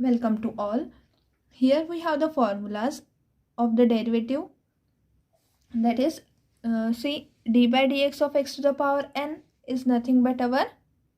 Welcome to all. Here we have the formulas of the derivative, that is see d by dx of x to the power n is nothing but our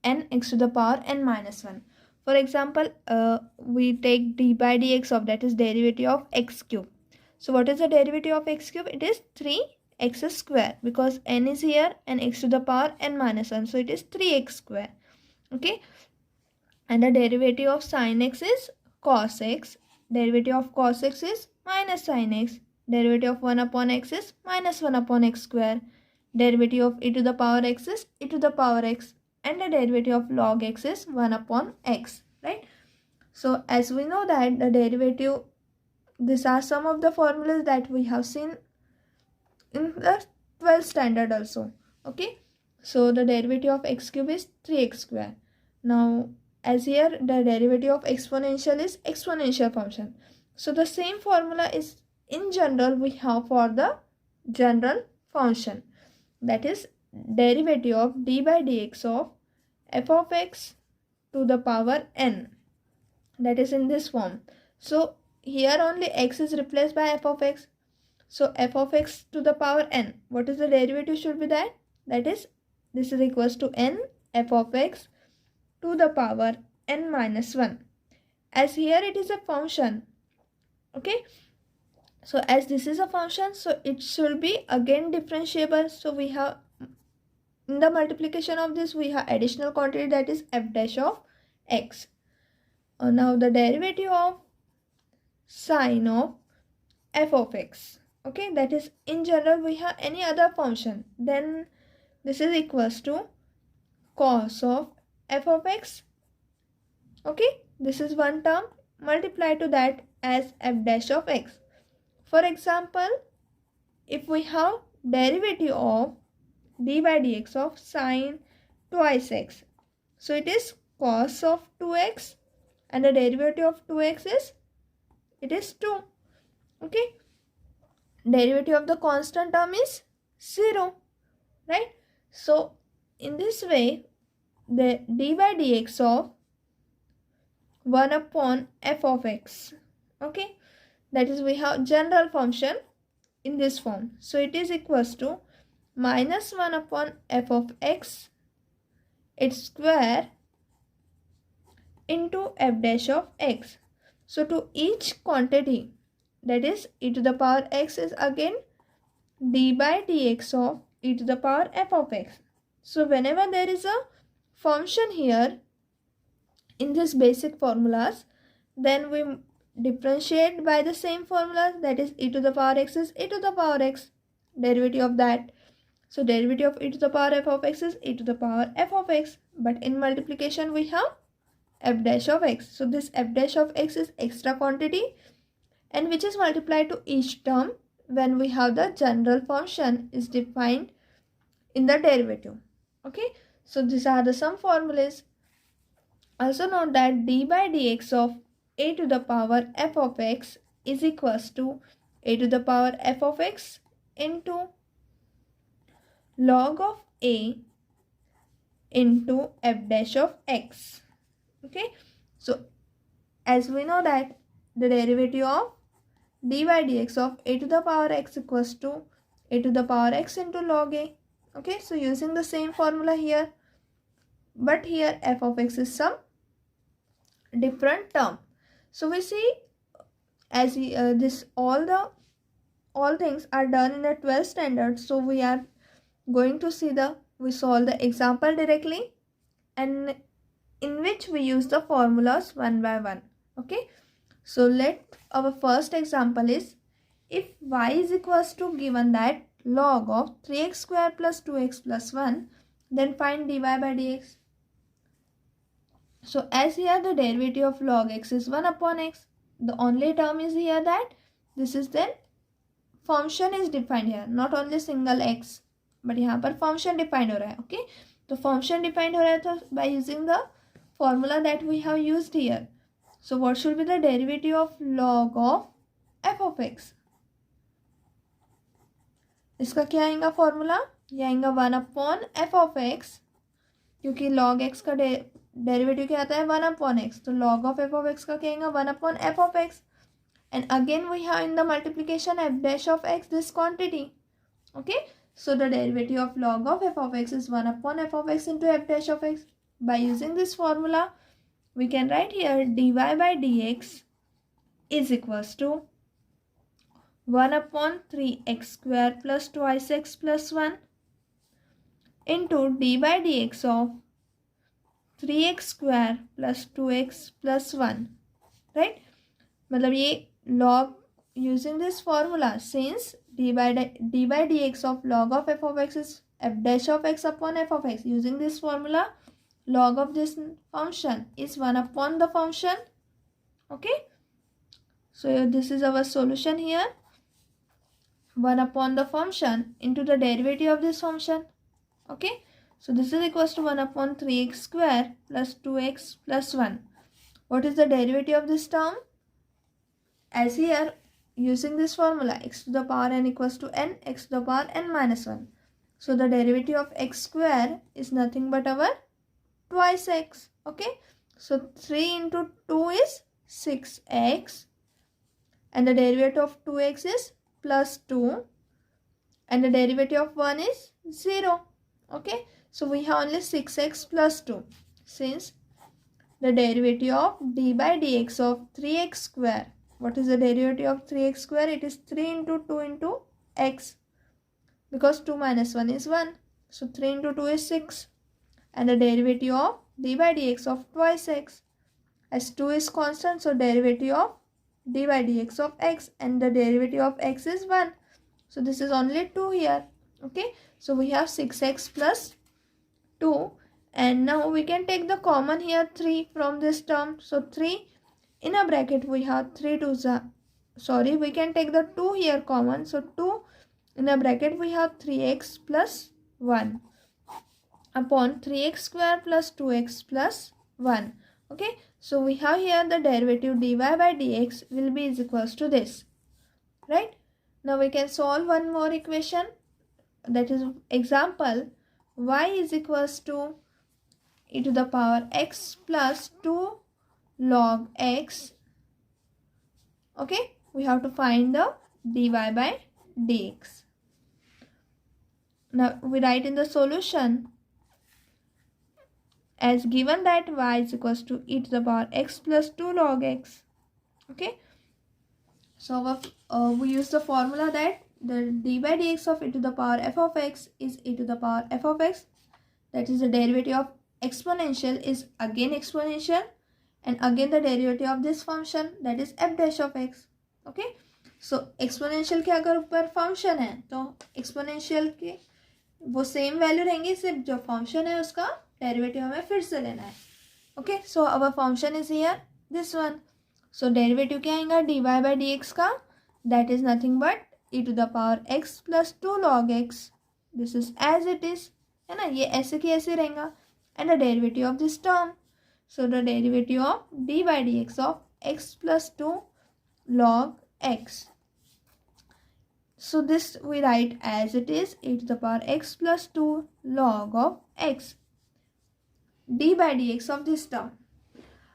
n x to the power n minus 1. For example, we take d by dx of, that is derivative of x cube. So what is the derivative of x cube? It is 3x square, because n is here and x to the power n minus 1, so it is 3x square. Okay, and the derivative of sin x is cos x, derivative of cos x is minus sin x, derivative of 1 upon x is minus 1 upon x square, derivative of e to the power x is e to the power x, and the derivative of log x is 1 upon x, right? So as we know that the derivative, these are some of the formulas that we have seen in the 12th standard also. Okay, so the derivative of x cube is 3x square. Now as here the derivative of exponential is exponential function, so the same formula is in general we have for the general function, that is derivative of d by dx of f of x to the power n, that is in this form. So here only x is replaced by f of x, so f of x to the power n, what is the derivative should be that? That is, this is equals to n f of x to the power n minus 1. As here it is a function, okay, so as this is a function, so it should be again differentiable. So we have, in the multiplication of this, we have additional quantity, that is f dash of x. Now the derivative of sine of f of x, okay, that is in general we have any other function, then this is equals to cos of f of x. Okay, this is one term, multiply to that as f dash of x. For example, if we have derivative of d by dx of sine twice x, so it is cos of 2x, and the derivative of 2x is, it is 2. Okay, derivative of the constant term is 0, right? So in this way, the d by dx of 1 upon f of x, okay, that is we have general function in this form, so it is equals to minus 1 upon f of x its square into f dash of x. So to each quantity, that is e to the power x, is again d by dx of e to the power f of x. So whenever there is a function here in this basic formulas, then we differentiate by the same formula, that is e to the power x is e to the power x, derivative of that. So derivative of e to the power f of x is e to the power f of x, but in multiplication we have f dash of x. So this f dash of x is extra quantity, and which is multiplied to each term when we have the general function is defined in the derivative. Okay, so these are the some formulas. Also note that d by dx of a to the power f of x is equals to a to the power f of x into log of a into f dash of x. Okay, so as we know that the derivative of d by dx of a to the power x equals to a to the power x into log a. Okay, so using the same formula here, but here f of x is some different term. So we see, as this all things are done in the 12th standard, so we are going to see we solve the example directly, and in which we use the formulas one by one. Okay, so our first example is, if y is equals to given that log of 3x square plus 2x plus 1, then find dy by dx. So as here the derivative of log x is 1 upon x, the only term is here that this is then function is defined here, not only single x, but यहाँ पर function defined हो रहा है. Okay, तो function defined हो रहा है, तो by using the formula that we have used here, so what should be the derivative of log of f of x? इसका क्या आएगा फॉर्मूला? ये आएगा 1 upon f of x, क्योंकि log x का डेरिवेटिव क्या आता है 1/x, तो log of f of x का क्या आएगा 1/f of x. And again we have in the multiplication f dash of x this quantity. Okay, so the derivative of log of f of x is 1/f of x into f dash of x. By using this formula we can write here dy by dx is equals to 1/3x square plus twice x plus 1 into d by dx of 3x square plus 2x plus 1, right? मतलब ये log using this formula, since d by dx of log of f of x is f dash of x upon f of x, using this formula log of this function is 1 upon the function. Okay, so this is our solution here, 1 upon the function into the derivative of this function. Okay, so this is equals to 1/3x square plus 2x plus 1. What is the derivative of this term? As here, using this formula, x to the power n equals to n, x to the power n minus 1. So the derivative of x square is nothing but our twice x. Okay, so 3 into 2 is 6x, and the derivative of 2x is plus 2, and the derivative of 1 is 0. Okay, so we have only 6x plus 2, since the derivative of d by dx of 3x square, what is the derivative of 3x square? It is 3 into 2 into x, because 2 minus 1 is 1, so 3 into 2 is 6, and the derivative of d by dx of twice x, as 2 is constant, so derivative of d by dx of x, and the derivative of x is 1, so this is only 2 here. Okay, so we have 6x plus 2, and now we can take the common here 3 from this term, so 3 in a bracket we have 3 to we can take the 2 here common, so 2 in a bracket we have 3x plus 1 upon 3x square plus 2x plus 1. Okay, so we have here the derivative dy by dx will be is equals to this, right? Now we can solve one more equation, that is example y is equals to e to the power x plus 2 log x. Okay, we have to find the dy by dx. Now we write in the solution as given that y is equals to e to the power x plus 2 log x. Okay, so we use the formula that the d by dx of e to the power f of x is e to the power f of x, that is the derivative of exponential is again exponential, and again the derivative of this function, that is f dash of x. Okay, so exponential के अगर ऊपर function है तो exponential के वो same value रहेंगी, सिर्फ जो function है उसका derivative हमें फिर से लेना है. Okay, so our function is here this one, so derivative क्या आएगा dy by dx का, that is nothing but e to the power x plus 2 log x. This is as it is, है ना, ये ऐसे की ऐसे रहेगा, and the derivative of this term, so the derivative of d by dx of x plus 2 log x. So this we write as it is e to the power x plus 2 log of x d by dx of this term.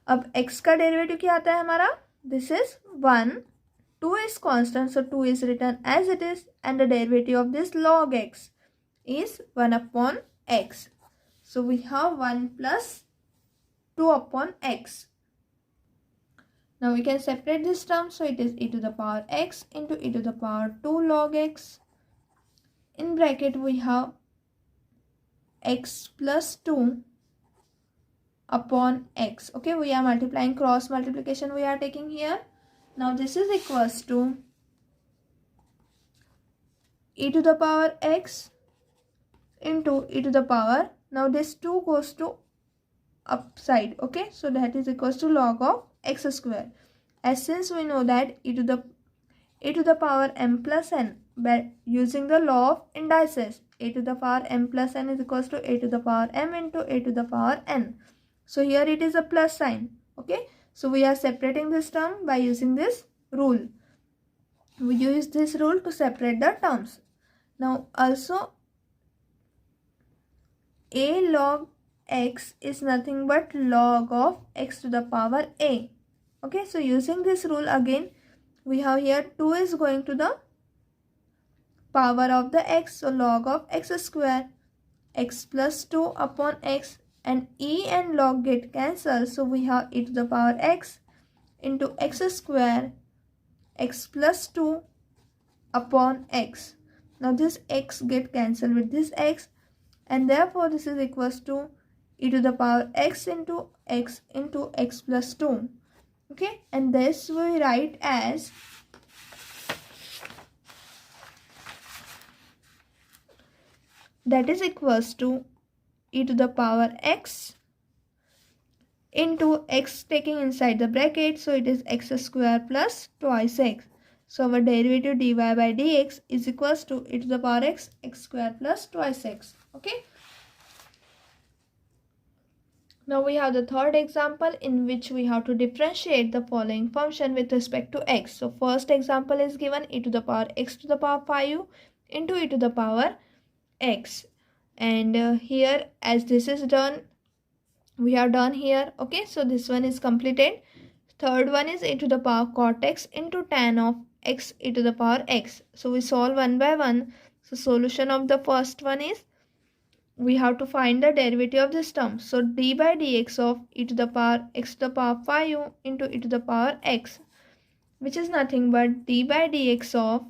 अब x का derivative क्या आता है हमारा, this is 1, 2 is constant, so 2 is written as it is, and the derivative of this log x is 1 upon x. So we have 1 plus 2 upon x. Now we can separate this term, so it is e to the power x into e to the power 2 log x. In bracket we have x plus 2 upon x. Okay, we are multiplying, cross multiplication we are taking here. Now this is equals to e to the power x into e to the power, now this 2 goes to upside. Okay, so that is equals to log of x square, as since we know that e to the power m plus n, by using the law of indices, e to the power m plus n is equals to a to the power m into a to the power n. So here it is a plus sign. Okay, so we are separating this term by using this rule. We use this rule to separate the terms. Now also a log x is nothing but log of x to the power a. Okay, so using this rule again, we have here 2 is going to the power of the x, so log of x square, x plus 2 upon x, and e and log get cancelled, so we have e to the power x into x square, x plus 2 upon x. Now this x get cancelled with this x, and therefore this is equals to e to the power x into x plus 2. Okay, and this we write as that is equals to e to the power x into x taking inside the bracket, so it is x square plus twice x. So our derivative dy by dx is equals to e to the power x square plus twice x. Okay. Now we have the third example in which we have to differentiate the following function with respect to x. So first example is given e to the power x to the power 5 into e to the power x, and here as this is done, we have done here. Okay, so this one is completed. Third one is e to the power cot x into tan of x e to the power x. So we solve one by one. So solution of the first one is we have to find the derivative of this term. So d by dx of e to the power x to the power 5 into e to the power x, which is nothing but d by dx of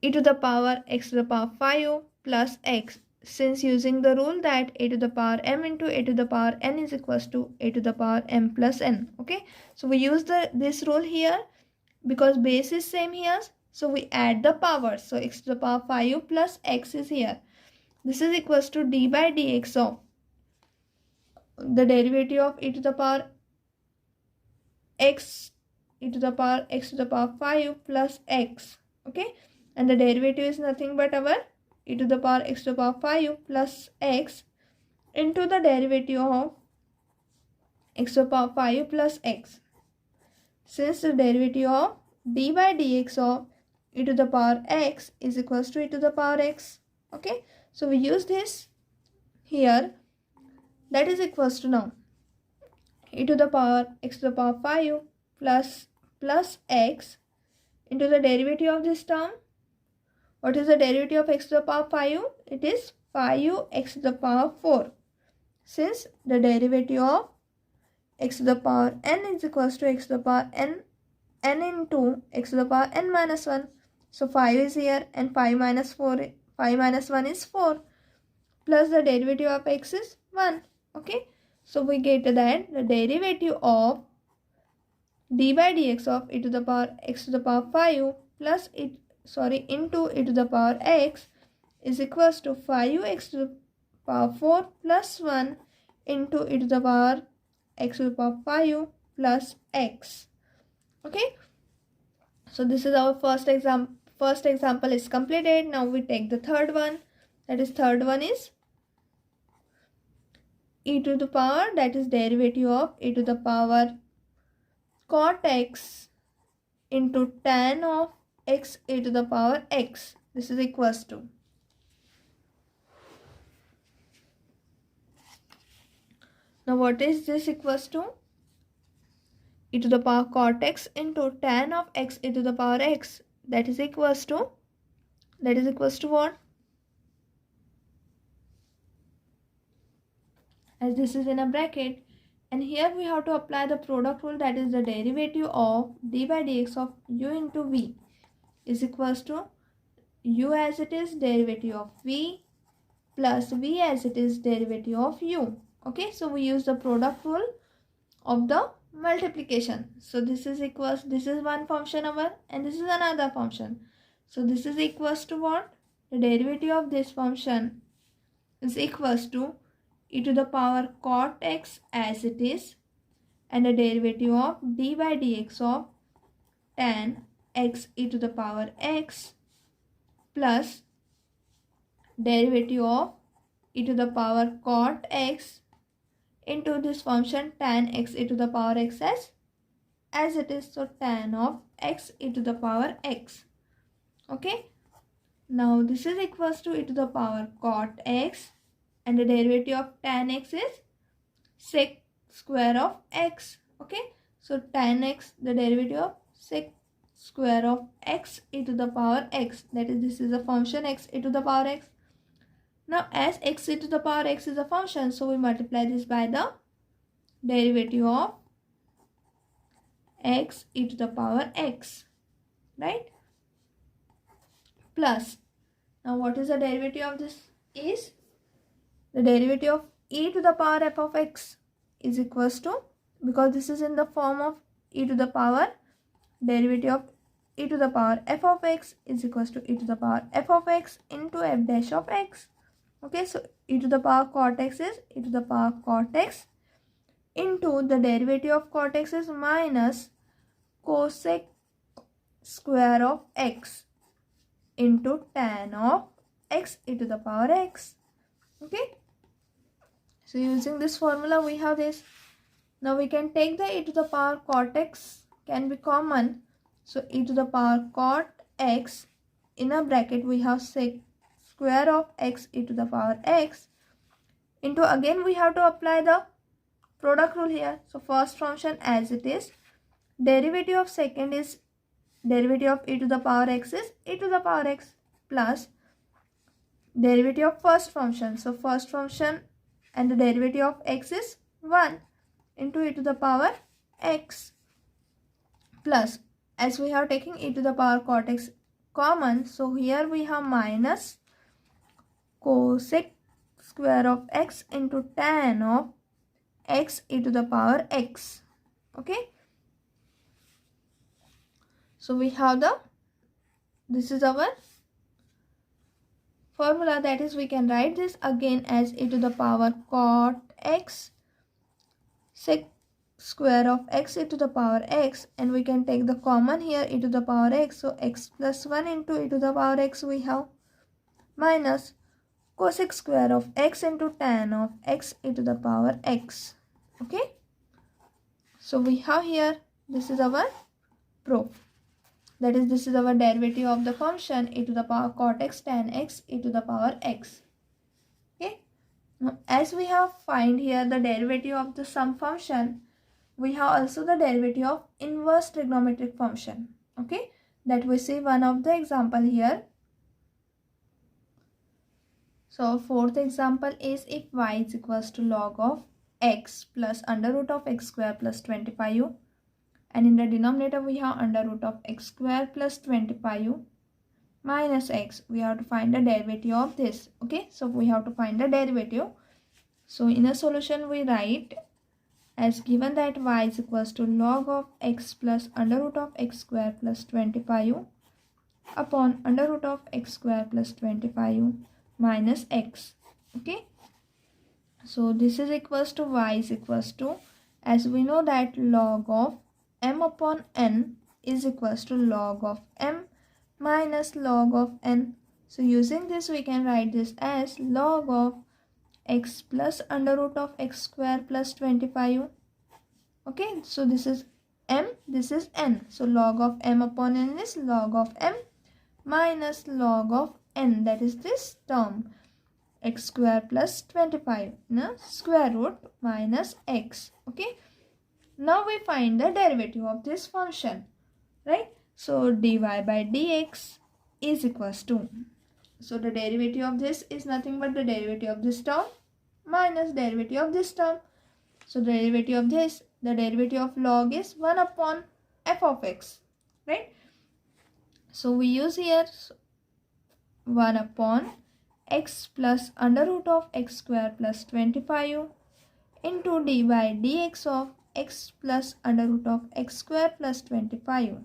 e to the power x to the power 5 plus x, since using the rule that a to the power m into a to the power n is equals to a to the power m plus n. Okay, so we use this rule here because base is same here, so we add the power. So x to the power 5 plus x is here. This is equals to d by dx of the derivative of e to the power x e to the power x to the power 5 plus x. Okay, and the derivative is nothing but our e to the power x to the power 5 plus x into the derivative of x to the power 5 plus x. Since the derivative of d by dx of e to the power x is equals to e to the power x. Okay, so we use this here, that is equals to now e to the power x to the power 5 plus x into the derivative of this term. What is the derivative of x to the power 5? It is 5x to the power 4. Since the derivative of x to the power n is equals to x to the power n into x to the power n minus 1. So 5 is here, and 5 minus 1 is 4, plus the derivative of x is 1. Okay, so we get that the derivative of d by dx of e to the power x to the power 5 plus into e to the power x is equals to 5x to the power 4 plus 1 into e to the power x to the power 5 plus x. Okay, so this is our first example is completed. Now we take the third one. That is third one is e to the power, that is derivative of e to the power cot x into tan of x e to the power x. This is equals to now what is this equals to? E to the power cot x into tan of x e to the power x. That is equals to what? As this is in a bracket, and here we have to apply the product rule, that is the derivative of d by dx of u into v is equals to u as it is derivative of v plus v as it is derivative of u. Okay, so we use the product rule of the multiplication. So this is one function our, and this is another function. So this is equals to what? The derivative of this function is equals to e to the power cot x as it is, and the derivative of d by dx of tan x e to the power x plus derivative of e to the power cot x into this function tan x e to the power x as it is, so tan of x e to the power x. Okay, now this is equals to e to the power cot x, and the derivative of tan x is sec square of x. Okay, so tan x, the derivative of sec square of x e to the power x, that is, this is a function x e to the power x. Now as x e to the power x is a function, so we multiply this by the derivative of x e to the power x, right? Plus, now what is the derivative of this? Is the derivative of e to the power f of x is equals to, because this is in the form of e to the power, derivative of e to the power f of x is equals to e to the power f of x into f dash of x. Okay, so e to the power cot x is e to the power cot x into the derivative of cot x is minus cosec square of x into tan of x e to the power x. Okay, so using this formula we have this. Now we can take the e to the power cot x, can be common, so e to the power cot x, in a bracket we have sec square of x e to the power x into, again we have to apply the product rule here. So first function as it is, derivative of second is derivative of e to the power x is e to the power x plus derivative of first function. So first function and the derivative of x is 1 into e to the power x plus, as we have taken e to the power cot x common, so here we have minus cosec square of x into tan of x e to the power x. Okay, so we have this is our formula, that is, we can write this again as e to the power cot x sec square of x e to the power x, and we can take the common here e to the power x, so x plus 1 into e to the power x we have minus cosec square of x into tan of x e to the power x. Okay, so we have here, this is our proof, that is, this is our derivative of the function e to the power cot x tan x e to the power x. Okay, now as we have find here the derivative of the sum function, we have also the derivative of inverse trigonometric function. Okay, that we see one of the example here. So fourth example is if y is equals to log of x plus under root of x square plus 25u, and in the denominator we have under root of x square plus 25u minus x. We have to find the derivative of this. Okay, so we have to find the derivative. So in a solution we write as given that y is equals to log of x plus under root of x square plus 25u upon under root of x square plus 25u minus x. Okay, so this is equals to y is equals to, as we know that log of m upon n is equals to log of m minus log of n. So using this we can write this as log of x plus under root of x square plus 25u. Okay, so this is m, this is n, so log of m upon n is log of m minus log of n, that is this term x square plus 25 square root minus x. Okay, now we find the derivative of this function, right? So dy by dx is equals to, so the derivative of this is nothing but the derivative of this term minus derivative of this term. So the derivative of this, the derivative of log is 1 upon f of x, right? So we use here 1 upon x plus under root of x square plus 25u into dy by dx of x plus under root of x square plus 25u.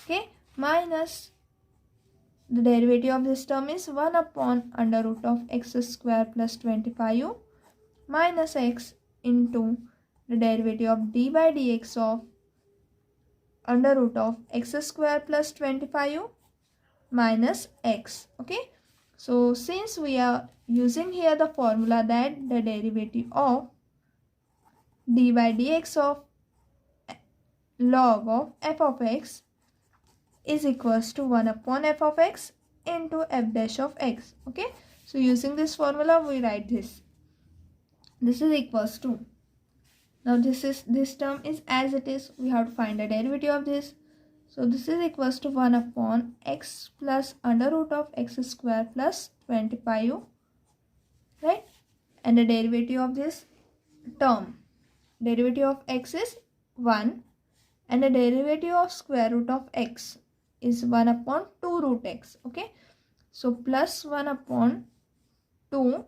Okay, minus the derivative of this term is 1 upon under root of x square plus 25u minus x into the derivative of dy by dx of under root of x square plus 25u minus x. Okay, so since we are using here the formula that the derivative of dy by dx of log of f of x is equals to 1 upon f of x into f dash of x. Okay, So using this formula we write this. This is equals to, now this term is as it is, we have to find the derivative of this. So this is equals to 1 upon x plus under root of x square plus 25, right? And the derivative of this term, derivative of x is 1, and the derivative of square root of x is 1 upon 2 root x. Okay, so plus 1 upon 2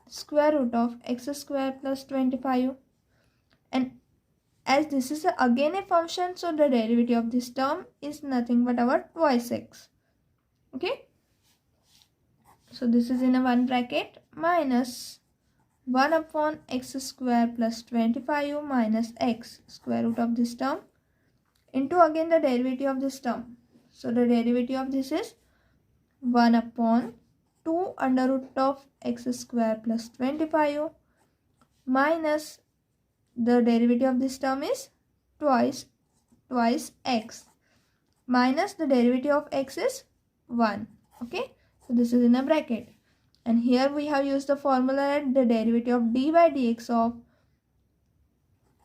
square root of x square plus 25, and as this is again a function, so the derivative of this term is nothing but our twice x. Okay, so this is in a one bracket minus 1 upon x square plus 25 minus x square root of this term into again the derivative of this term. So the derivative of this is 1 upon 2 under root of x square plus 25 minus the derivative of this term is twice x minus the derivative of x is 1. Okay, so this is in a bracket, and here we have used the formula that the derivative of d by dx of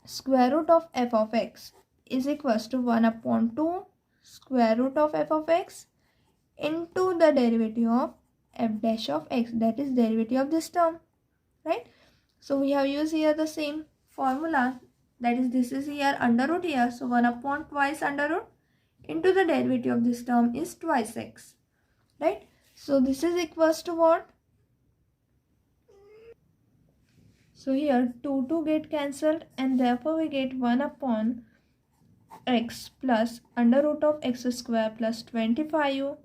square root of f of x is equals to 1 upon 2 square root of f of x into the derivative of f dash of x, that is derivative of this term, right? So we have used here the same formula, that is this is here under root here, so 1 upon twice under root into the derivative of this term is twice x, right? So this is equals to what? So here 2 get cancelled, and therefore we get 1 upon x plus under root of x square plus 25.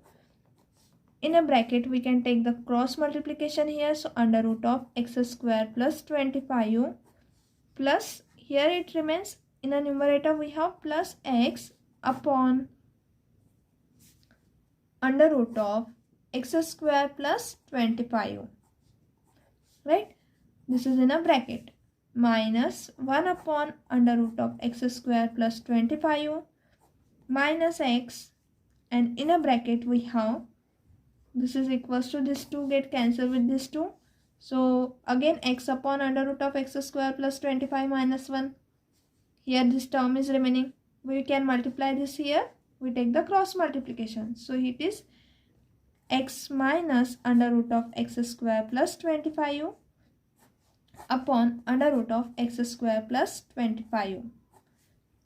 In a bracket we can take the cross multiplication here, so under root of x square plus 25 plus, here it remains in a numerator we have plus x upon under root of x square plus 25, right? This is in a bracket minus 1 upon under root of x square plus 25 minus x, and in a bracket we have this is equals to this 2 get cancelled with this 2, so again x upon under root of x square plus 25 minus 1, here this term is remaining, we can multiply this here, we take the cross multiplication, so it is x minus under root of x square plus 25 upon under root of x square plus 25.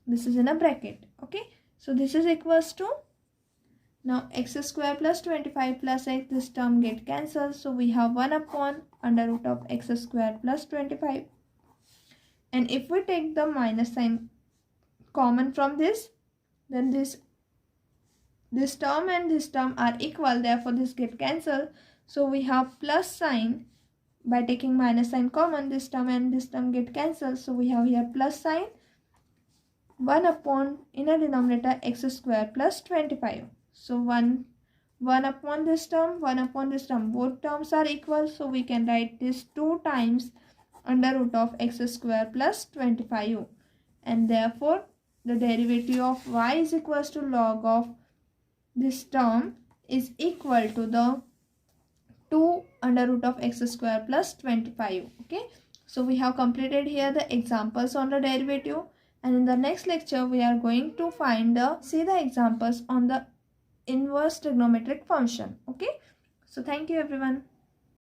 This is in a bracket. Okay, so this is equals to, now x square plus 25 plus x, this term get cancelled, so we have 1 upon under root of x square plus 25, and if we take the minus sign common from this, then this term and this term are equal, therefore this get cancelled, so we have plus sign. By taking minus sign common, this term and this term get cancelled, so we have here plus sign 1 upon in a denominator x square plus 25. So 1 upon this term, 1 upon this term, both terms are equal, so we can write this 2 times under root of x square plus 25, and therefore the derivative of y is equals to log of this term is equal to the 2 under root of x square plus 25. Okay, so we have completed here the examples on the derivative, and in the next lecture we are going to see the examples on the inverse trigonometric function. Okay, so thank you everyone.